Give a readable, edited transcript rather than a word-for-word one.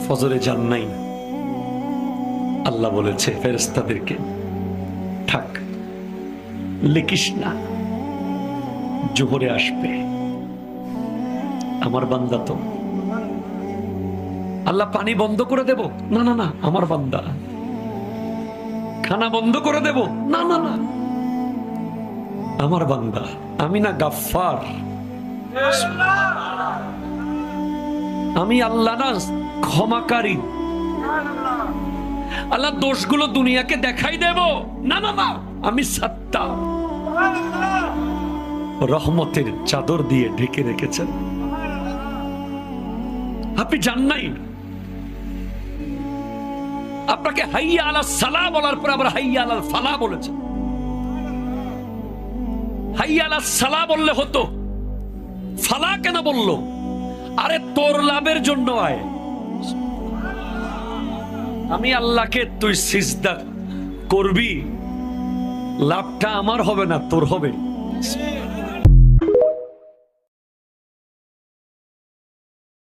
ফজরে যান নাই, আল্লাহ বলেছে ফেরেশতাদেরকে থাক, লিখিস না, জোহরে আসবে। আমার বান্দা তো, আল্লাহ পানি বন্ধ করে দেব, না না না, আমার বান্দা। খানা বন্ধ করে দেব, না না না, আমার বান্দা। আমি না গাফফার, আমি আল্লাহ না ক্ষমাকারী। আল্লাহ দোষগুলো দুনিয়াকে দেখাই দেব, না না না, আমি সত্তা। রহমতের চাদর দিয়ে ঢেকে রেখেছেন। আপনি জান নাই, আপনাকে হাইয়া আলাস সালাহ বলার পর আবার হাইয়া আলাল ফালাহ বলেছেন। হাইয়া আলাস সালাহ বললে হতো, ফালাহ কেন বললো? আরে তোর লাভের জন্য আয়। আমি আল্লাহকে তুই সিজদা করবি, লাভটা আমার হবে না, তোর হবে।